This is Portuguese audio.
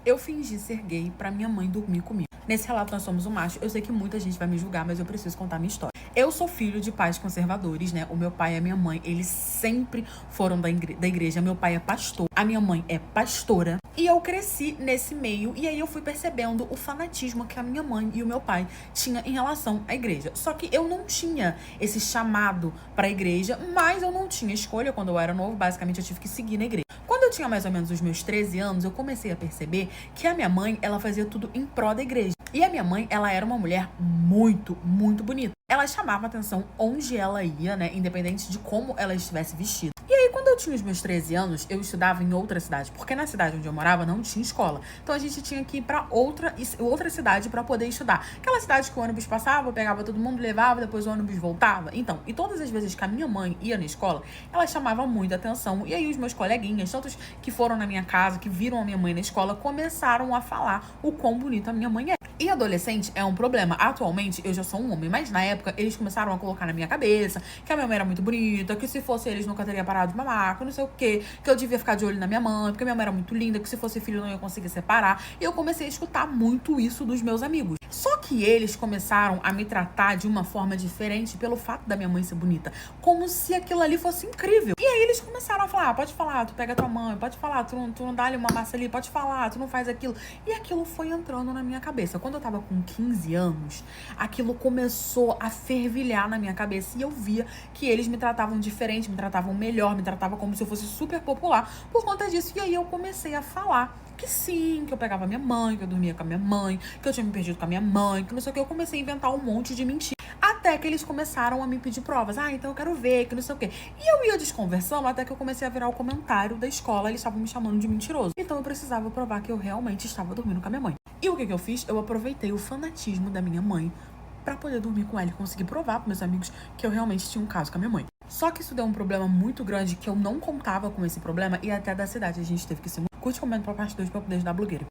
Eu fingi ser gay pra minha mãe dormir comigo. Nesse relato nós somos um macho. Eu sei que muita gente vai me julgar, mas eu preciso contar minha história. Eu sou filho de pais conservadores, né? O meu pai e a minha mãe, eles sempre foram da igreja. Meu pai é pastor, a minha mãe é pastora. E eu cresci nesse meio, e aí eu fui percebendo o fanatismo que a minha mãe e o meu pai tinham em relação à igreja. Só que eu não tinha esse chamado pra igreja, mas eu não tinha escolha quando eu era novo. Basicamente, eu tive que seguir na igreja. Quando eu tinha mais ou menos os meus 13 anos, eu comecei a perceber que a minha mãe, ela fazia tudo em pró da igreja. E a minha mãe, ela era uma mulher muito, muito bonita. Ela chamava atenção onde ela ia, né? Independente de como ela estivesse vestida. E aí, quando eu tinha os meus 13 anos, eu estudava em outra cidade. Porque na cidade onde eu morava não tinha escola. Então a gente tinha que ir pra outra cidade pra poder estudar. Aquela cidade que o ônibus passava, pegava todo mundo, levava, depois o ônibus voltava. Então, e todas as vezes que a minha mãe ia na escola, ela chamava muita atenção. E aí os meus coleguinhas, tantos que foram na minha casa, que viram a minha mãe na escola, começaram a falar o quão bonita a minha mãe é. E adolescente é um problema. Atualmente, eu já sou um homem, mas na época, eles começaram a colocar na minha cabeça que a minha mãe era muito bonita, que se fosse eles nunca teria parado de mamar, que não sei o quê, que eu devia ficar de olho na minha mãe, porque minha mãe era muito linda, que se fosse filho eu não ia conseguir separar. E eu comecei a escutar muito isso dos meus amigos. Só que eles começaram a me tratar de uma forma diferente pelo fato da minha mãe ser bonita, como se aquilo ali fosse incrível. E aí eles começaram a falar, pode falar, tu pega tua mãe, pode falar, tu não dá ali uma massa ali, pode falar, tu não faz aquilo. E aquilo foi entrando na minha cabeça. Quando eu tava com 15 anos, aquilo começou a fervilhar na minha cabeça e eu via que eles me tratavam diferente, me tratavam melhor, me tratavam como se eu fosse super popular por conta disso. E aí eu comecei a falar que sim, que eu pegava minha mãe, que eu dormia com a minha mãe, que eu tinha me perdido com a minha mãe, que não sei o que. Eu comecei a inventar um monte de mentira. Até que eles começaram a me pedir provas. Ah, então eu quero ver, que não sei o quê. E eu ia desconversando até que eu comecei a virar o comentário da escola. Eles estavam me chamando de mentiroso. Então eu precisava provar que eu realmente estava dormindo com a minha mãe. E o que eu fiz? Eu aproveitei o fanatismo da minha mãe pra poder dormir com ela e conseguir provar pros meus amigos que eu realmente tinha um caso com a minha mãe. Só que isso deu um problema muito grande, que eu não contava com esse problema, e até da cidade a gente teve que ser muito... Curte, comenta pra parte 2 pra poder ajudar a blogueira.